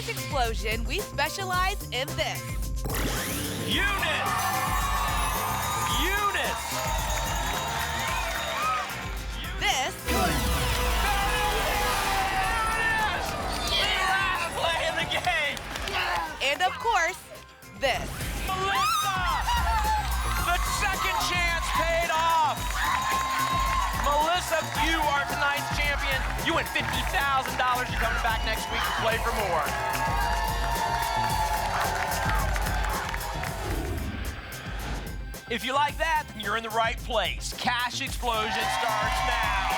Cash Explosion, we specialize in this. Units! Units! This. Last play of the game! And of course, this. Melissa! The second chance paid off! Melissa, you are tonight's champion. You win $50,000. You're coming back next week to play for more. If you like that, then you're in the right place. Cash Explosion starts now.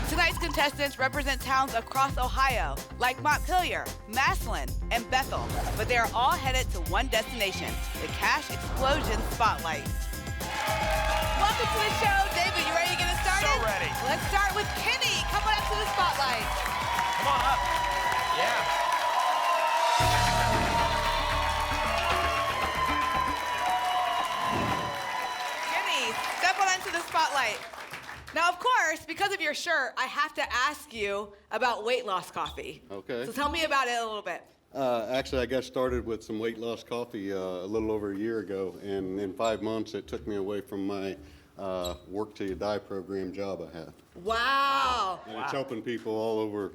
Tonight's contestants represent towns across Ohio, like Montpelier, Massillon, and Bethel, but they are all headed to one destination, the Cash Explosion Spotlight. Welcome to the show. David, you ready to get it started? So ready. Let's start with Kenny. Come on up to the spotlight. Come on up. Yeah. Kenny, step on into the spotlight. Now, of course, because of your shirt, I have to ask you about weight loss coffee. Okay. So tell me about it a little bit. Actually, I got started with some weight loss coffee a little over a year ago, and in 5 months, it took me away from my work till you die program job I have. Wow. And it's helping people all over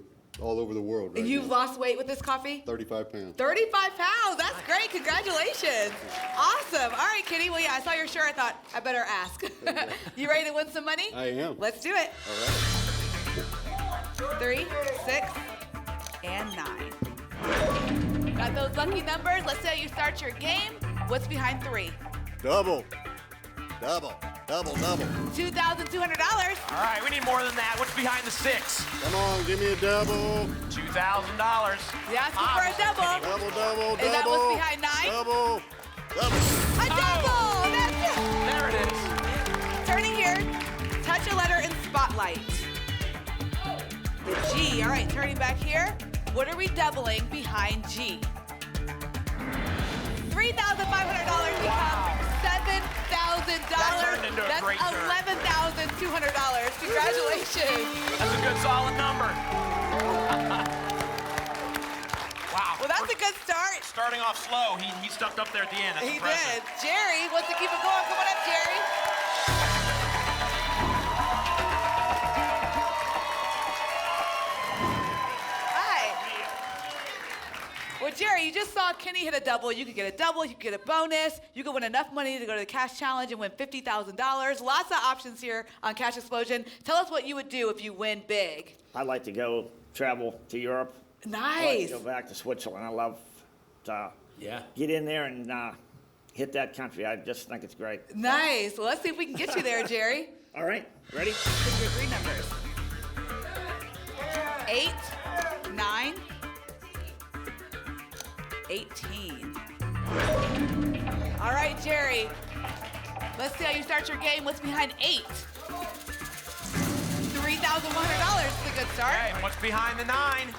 the world right And you've now. lost weight with this coffee? 35 pounds. 35 pounds. That's great. Congratulations. Awesome. All right, Kenny. Well, yeah, I saw your shirt. I thought I better ask. You ready to win some money? I am. Let's do it. All right. 3, 6, and 9. Got those lucky numbers. Let's say you start your game. What's behind 3? Double. Double. Double. Double. $2,200. All right, we need more than that. What's behind the 6? Come on, give me a double. $2,000. You asking for a double. Double, double, double. Is that what's behind 9? Double. Double. A double. That's it. There it is. Turning here, touch a letter in spotlight. The G. All right, turning back here. What are we doubling behind G? $3,500 becomes $7,000. That turned into a That's great turn. $11,200. Congratulations. That's a good solid number. Wow. Well, that's a good start. Starting off slow, he stuffed up there at the end. That's He impressive. did. Jerry wants to keep it going. Come on up, Jerry. Well, Jerry, you just saw Kenny hit a double. You could get a double, you could get a bonus, you could win enough money to go to the cash challenge and win $50,000. Lots of options here on Cash Explosion. Tell us what you would do if you win big. I'd like to go travel to Europe. I'd like Nice. to go back to Switzerland. I love to Yeah. get in there and hit that country. I just think it's great. Nice. Well, let's see if we can get you there, Jerry. All right, ready? Pick your 3 numbers. 8, 9, 18. All right, Jerry. Let's see how you start your game. What's behind 8? $3,100. It's a good start. Okay, and what's behind the 9?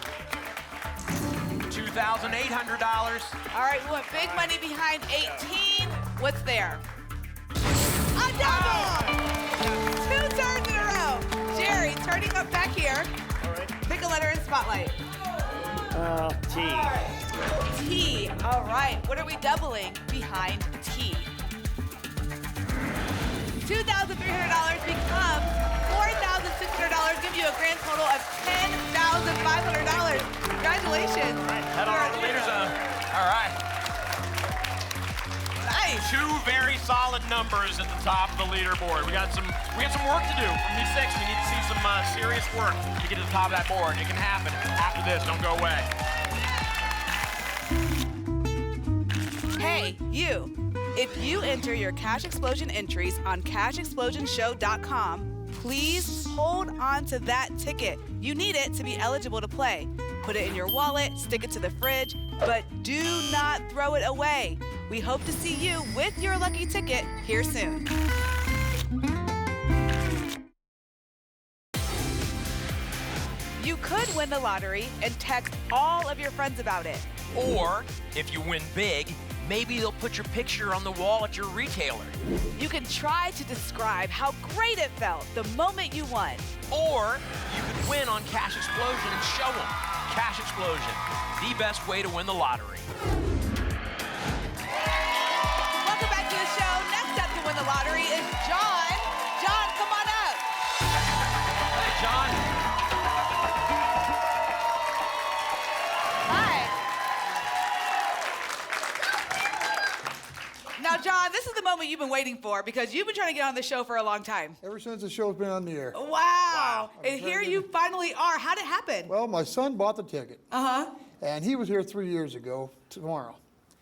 $2,800. All right, we want big money behind 18. What's there? A double! 2 turns in a row. Jerry, turning up back here. All right. Pick a letter in spotlight. T. T. All right. What are we doubling behind T? $2,300 becomes $4,600. Give you a grand total of $10,500. Congratulations. All right, head on over the leader zone. All right. Nice. 2 very solid numbers at the top of the leaderboard. We got some work to do from these 6. We need to see some serious work to get to the top of that board. It can happen after this. Don't go away. Hey, you. If you enter your Cash Explosion entries on cashexplosionshow.com, please hold on to that ticket. You need it to be eligible to play. Put it in your wallet, stick it to the fridge, but do not throw it away. We hope to see you with your lucky ticket here soon. You could win the lottery and text all of your friends about it. Or, if you win big, maybe they'll put your picture on the wall at your retailer. You can try to describe how great it felt the moment you won. Or you could win on Cash Explosion and show them. Cash Explosion, the best way to win the lottery. Welcome back to the show. Next up to win the lottery is John. John, come on up. Hey, John. Hi. Now, John, this is the moment you've been waiting for because you've been trying to get on the show for a long time. Ever since the show's been on the air. Wow. And here you finally are. How did it happen? Well, my son bought the ticket. Uh-huh. And he was here 3 years ago tomorrow.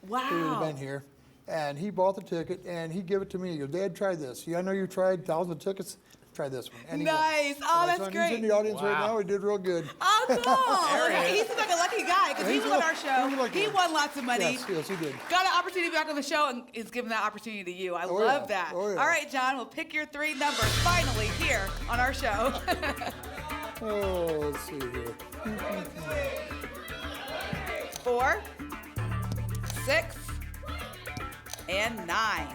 Wow. He would have been here. And he bought the ticket, and he gave it to me. He goes, Dad, try this. I know you tried thousands of tickets. Try this one. And he won. Nice. Oh, that's son, great. He's in the audience right now. He did real good. Oh, cool. There he He is. seems like a lucky guy because he He's was on a- our show. he's lucky. He won lots of money. Yes, he did. Got an opportunity to be back on the show and is giving that opportunity to you. I Oh, love yeah. that. Oh, yeah. All right, John, we'll pick your 3 numbers finally here on our show. Oh, let's see here. 4, 6, and 9.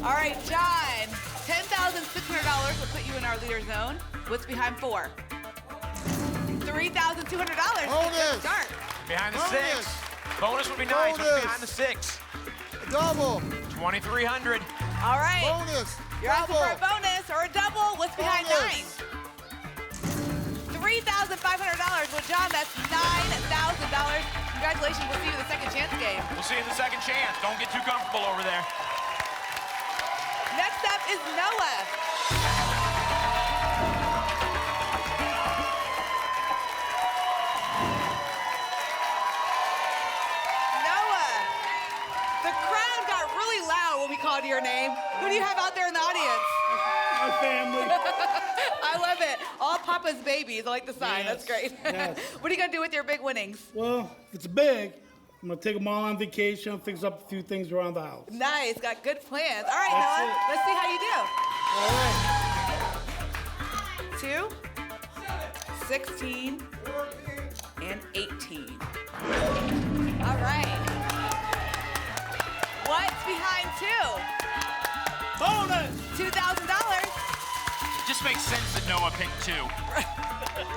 All right, John, $10,600 will put you in our leader zone. What's behind 4? $3,200. Bonus. Start. Behind the Bonus. 6. Bonus would be nice. What's Bonus. behind the 6? Double. 2,300. All right. Bonus. You're asking for a Double. bonus or a double. What's behind Bonus. 9? $3,500. Well, John, that's $9,000. Congratulations. We'll see you in the second chance game. We'll see you in the second chance. Don't get too comfortable over there. Next up is Noah. Noah, the crowd got really loud when we called your name. Who do you have out there in the audience? My family. I love it. All Papa's babies. I like the sign. That's Yes, great. yes. What are you going to do with your big winnings? Well, if it's big, I'm gonna take them all on vacation, fix up a few things around the house. Nice. Got good plans. All right, That's Noah. it. Let's see how you do. All right. 2, 16, and 18. All right. What's behind 2? Bonus! It $2,000. just makes sense that Noah picked 2.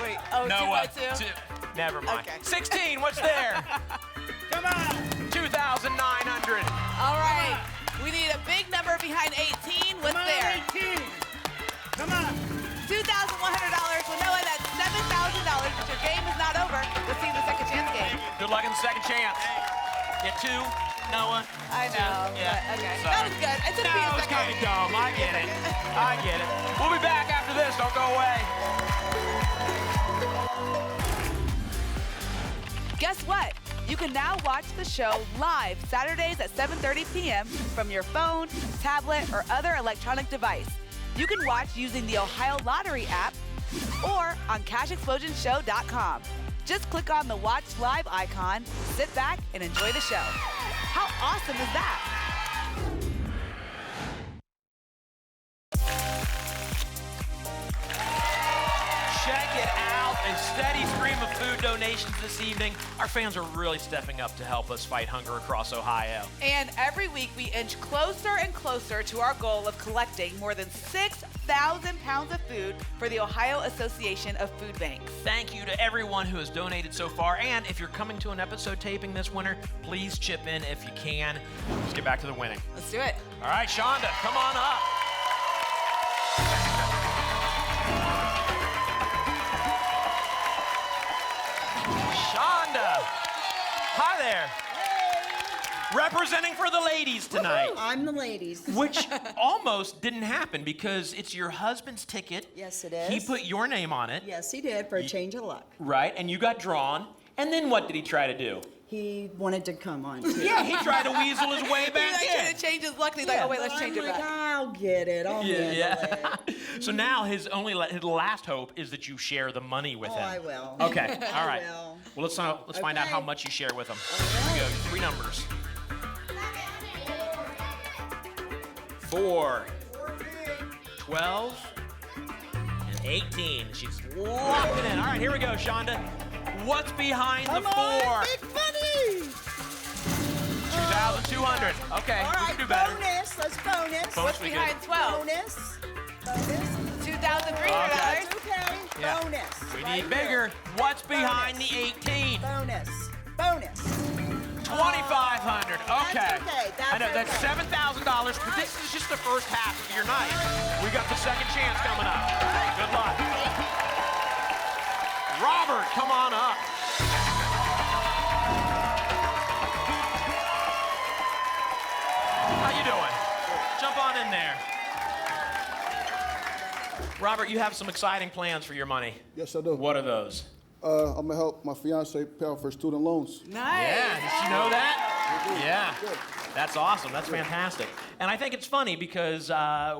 Wait, oh, Noah, 2 by 2? 2. Never mind. Okay. 16, what's there? Come on! 2,900. All right. We need a big number behind 18. What's Come on, there? 18! Come on! $2,100. Well, Noah, that's $7,000, but your game is not over. We'll see you in the second chance game. Good luck in the second chance. Get 2, Noah. I know. Yeah. But, okay. Sorry. That was good. It took me a That was second. kind of dumb. I get it. I get it. We'll be back after this. Don't go away. Guess what? You can now watch the show live Saturdays at 7:30 p.m. from your phone, tablet, or other electronic device. You can watch using the Ohio Lottery app or on CashExplosionShow.com. Just click on the Watch Live icon, sit back, and enjoy the show. How awesome is that? Check it out. A steady stream of food donations this evening. Our fans are really stepping up to help us fight hunger across Ohio. And every week we inch closer and closer to our goal of collecting more than 6,000 pounds of food for the Ohio Association of Food Banks. Thank you to everyone who has donated so far. And if you're coming to an episode taping this winter, please chip in if you can. Let's get back to the winning. Let's do it. All right, Shonda, come on up. Shonda. Hi there. Representing for the ladies tonight. I'm the ladies. Which almost didn't happen because it's your husband's ticket. Yes, it is. He put your name on it. Yes, he did, for a change of luck. Right, and you got drawn. And then what did he try to do? He wanted to come on, too. Yeah, he tried to weasel his way back He's in. trying to change his luck. He's like, oh, wait, let's But change I'm it like, back. I'll get it. I'll handle it. So now his last hope is that you share the money with him. I will. Okay, all right. will. Well, let's find out Okay. how much you share with him. Here we go. 3 numbers. 4, 12, and 18. She's locked it in. All right, here we go, Shonda. What's behind the 4? Big money! 200. Okay, All we right, can do better. bonus. Let's bonus. Bonus. What's behind 12? Bonus. Bonus. $2,300. That's okay. Yeah. Bonus. We Right need bigger. here. What's behind Bonus. the 18? Bonus. Bonus. 2,500. Okay. okay, that's I know that's okay. $7,000, but this is just the first half of your night. We got the second chance coming up. Good luck. Robert, come on up. How you doing? Jump on in there. Robert, you have some exciting plans for your money. Yes, I do. What are those? I'm gonna help my fiance pay off her student loans. Nice. Yeah, did you know that? Yeah. That's awesome. That's fantastic. And I think it's funny because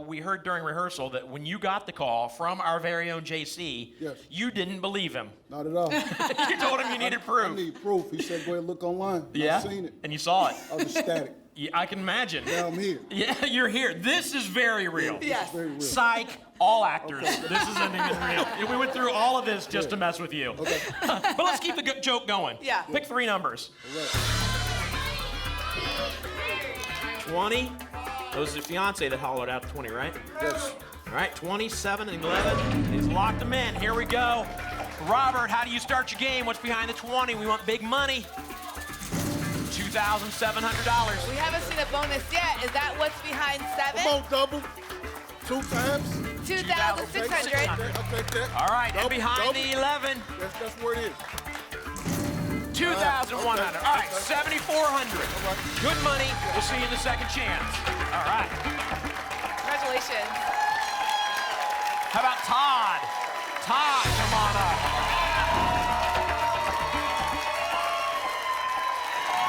we heard during rehearsal that when you got the call from our very own JC, Yes. you didn't believe him. Not at all. You told him you needed I proof. need proof. He said, go ahead and look online. Yeah? I've seen it. And you saw it. I was ecstatic. Yeah, I can imagine. Now I'm here. Yeah, you're here. This is very real. Yes. Very real. Psych, all actors. This isn't even real. We went through all of this just to mess with you. Okay. But let's keep the joke going. Yeah. Pick 3 numbers. All right. 20. That was the fiance that hollowed out 20, right? Yes. All right, 27 and 11. He's locked them in. Here we go. Robert, how do you start your game? What's behind the 20? We want big money. $2,700. We haven't seen a bonus yet. Is that what's behind 7? Come on, double. 2 times. 2,600. I'll take that. All right, and Double, behind double. the 11, That's where it is. 2,100. Okay. All right, 7,400. Good money. We'll see you in the second chance. All right. Congratulations. How about Todd? Todd, come on up.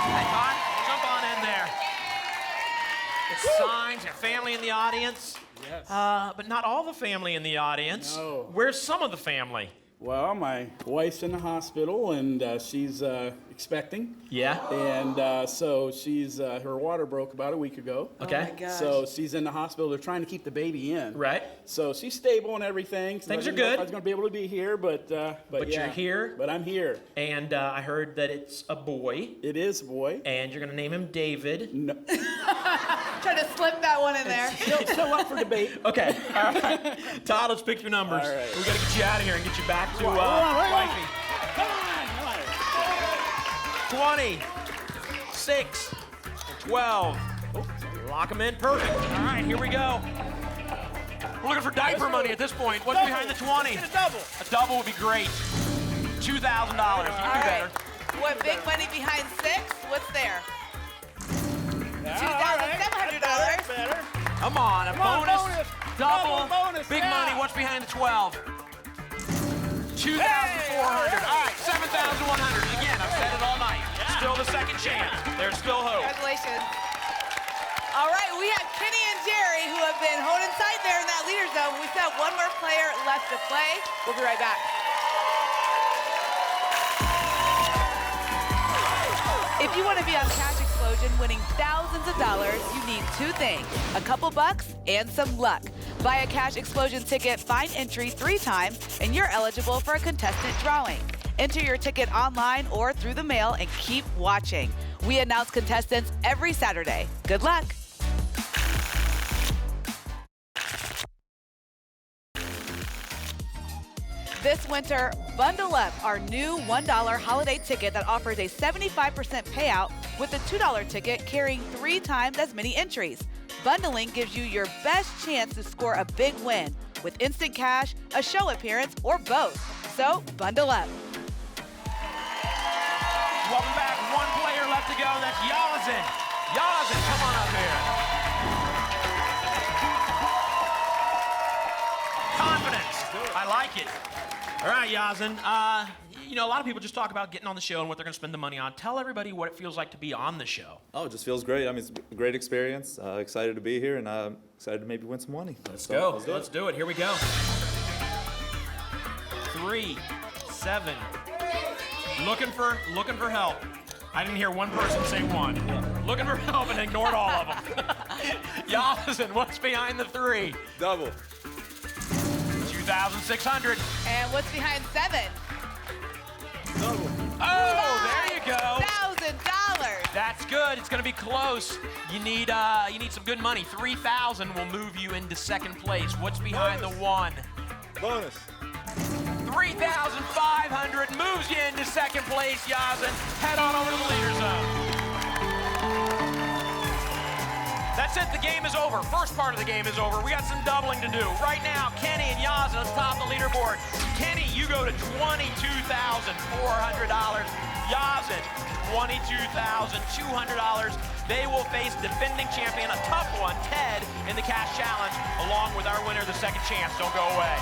Hey, Todd, jump on in there. The signs, your family in the audience. Yes. But not all the family in the audience. No. Where's some of the family? Well, my wife's in the hospital and she's expecting. Yeah. And so she's her water broke about a week ago. Okay. Oh my gosh. So she's in the hospital. They're trying to keep the baby in. Right. So she's stable and everything. So Things I are didn't know if good. I was going to be able to be here, but yeah. you're here? But I'm here. And I heard that it's a boy, It is a boy. and you're gonna name him David. No, Try to slip that one in there. still up for debate. Okay. All right. Todd, let's pick your numbers. All right. We gotta get you out of here and get you back to Hold on, wifey. Come on. 20, 6, 12. Lock them in perfect. All right, here we go. We're looking for diaper money at this point. What's behind the 20? Get a double. A double would be great. $2,000. You can do All right. better. What big money behind 6? What's there? $2,700. Better. Come on, a Come on, bonus. bonus. Double. Double bonus, Big yeah. money. What's behind the 12? 2,400. All right, 7,100. Again, I've said it all night. Still the second chance. There's still hope. Congratulations. All right, we have Kenny and Jerry who have been holding tight there in that leader zone. We still have one more player left to play. We'll be right back. If you want to be on Cash Explosion winning thousands of dollars, you need 2 things, a couple bucks and some luck. Buy a Cash Explosion ticket, find entry 3 times, and you're eligible for a contestant drawing. Enter your ticket online or through the mail and keep watching. We announce contestants every Saturday. Good luck. This winter, bundle up our new $1 holiday ticket that offers a 75% payout with a $2 ticket carrying 3 times as many entries. Bundling gives you your best chance to score a big win with instant cash, a show appearance, or both. So bundle up. Welcome back. One player left to go. That's Yazin. Yazin, come on up here. Confidence. I like it. All right, Yazin. You know, a lot of people just talk about getting on the show and what they're going to spend the money on. Tell everybody what it feels like to be on the show. Oh, it just feels great. I mean, it's a great experience. Excited to be here, and excited to maybe win some money. Let's go. Let's do it. Here we go. 3, 7. Looking for help. I didn't hear one person say 1. Looking for help and ignored all of them. Yazin, what's behind the 3? Double. 2,600. And what's behind 7? Oh, there you go. $1,000. That's good. It's going to be close. You need some good money. 3,000 will move you into second place. What's behind the 1? Bonus. 3,500 moves you into second place, Yazin. Head on over to the leader zone. That's it, the game is over. First part of the game is over. We got some doubling to do. Right now, Kenny and Yazin at the top of the leaderboard. Kenny, you go to $22,400. Yazin, $22,200. They will face defending champion, a tough one, Ted, in the cash challenge, along with our winner, the second chance. Don't go away.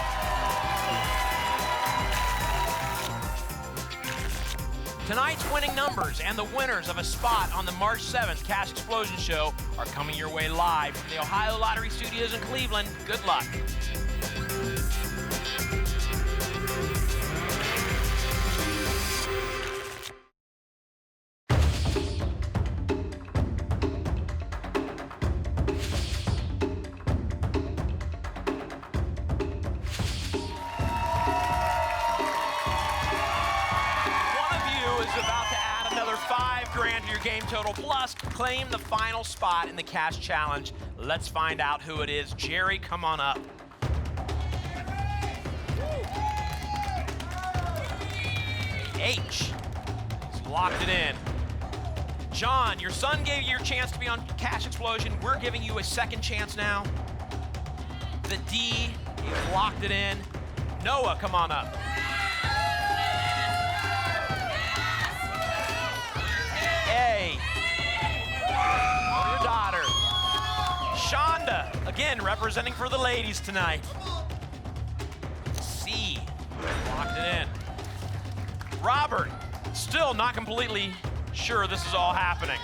Tonight's winning numbers and the winners of a spot on the March 7th Cash Explosion Show are coming your way live from the Ohio Lottery Studios in Cleveland. Good luck. $5,000 to your game total, plus claim the final spot in the cash challenge. Let's find out who it is. Jerry, come on up. H. He's locked it in. John, your son gave you your chance to be on Cash Explosion. We're giving you a second chance now. The D, he's locked it in. Noah, come on up. A. Oh, your daughter. Shonda, again, representing for the ladies tonight. C. Locked it in. Robert, still not completely sure this is all happening.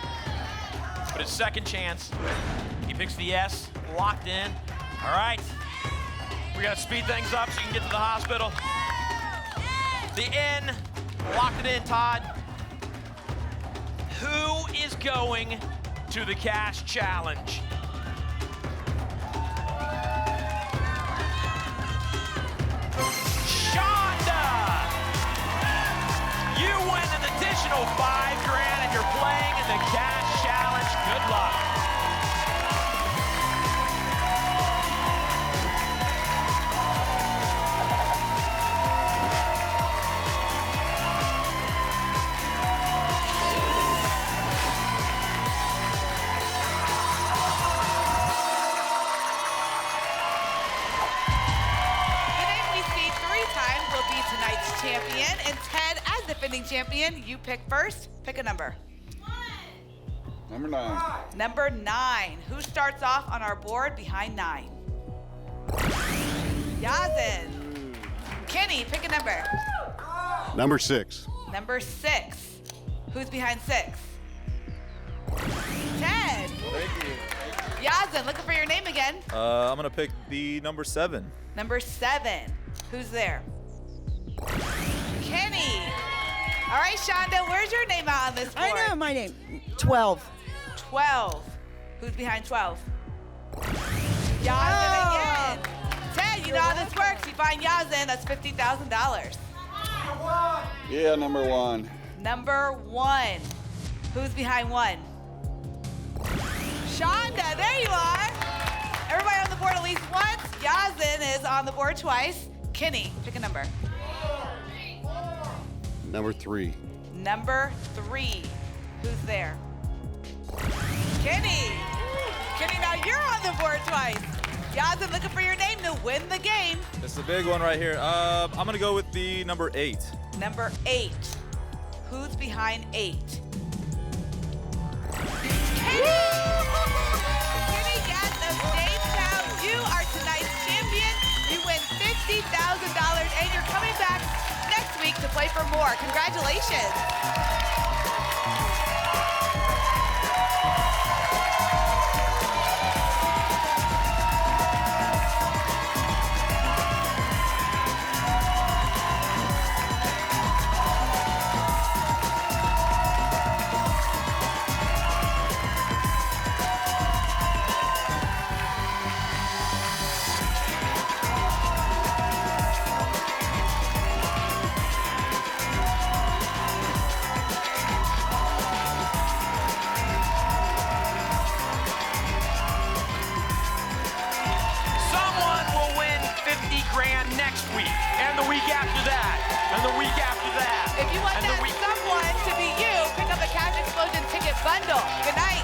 But his second chance, he picks the S, locked in. All right. We gotta speed things up so you can get to the hospital. The N, locked it in, Todd. Who is going to the cash challenge? Shonda! You win an additional $5,000 and you're playing in the cash challenge. Good luck. Champion, and Ted, as defending champion, you pick first. Pick a number. Number 9. Number 9. Who starts off on our board behind 9? Yazin. Kenny, pick a number. Number 6. Number 6. Who's behind 6? Ted. Thank you. Yazin, looking for your name again. I'm gonna pick the number 7. Number 7. Who's there? Kenny. All right, Shonda, where's your name out on this board? I know my name. 12. 12. Who's behind 12? Yazin again. Ted, you know how this works. You find Yazin, that's $50,000. Yeah, number 1. Number 1. Who's behind 1? Shonda, there you are. Everybody on the board at least once. Yazin is on the board twice. Kenny, pick a number. Number 3. Number 3. Who's there? Kenny. Kenny, now you're on the board twice. Yazin looking for your name to win the game. It's a big one right here. I'm gonna go with the number 8. Number 8. Who's behind 8? Kenny! Kenny got the stage count. You are tonight's champion. You win $50,000 and you're coming back next week to play for more. Congratulations. of the that week. someone to be you. Pick up a Cash Explosion ticket bundle. Good night.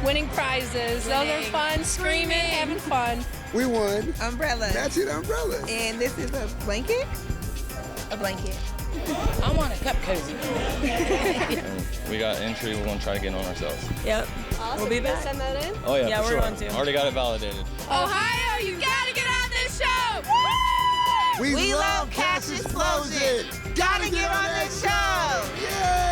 Winning prizes. Those are fun. Screaming, having fun. We won Umbrellas. matching umbrellas. And this is a blanket? A blanket. I want a cup cozy. We got entry. We're going to try to get on ourselves. Yep. We'll be back. Send that in? Oh, yeah, Yeah, for we're sure. going to. Already got it validated. Ohio, you gotta get on this show! We love Cash Explosion. Gotta get on that show. Yeah.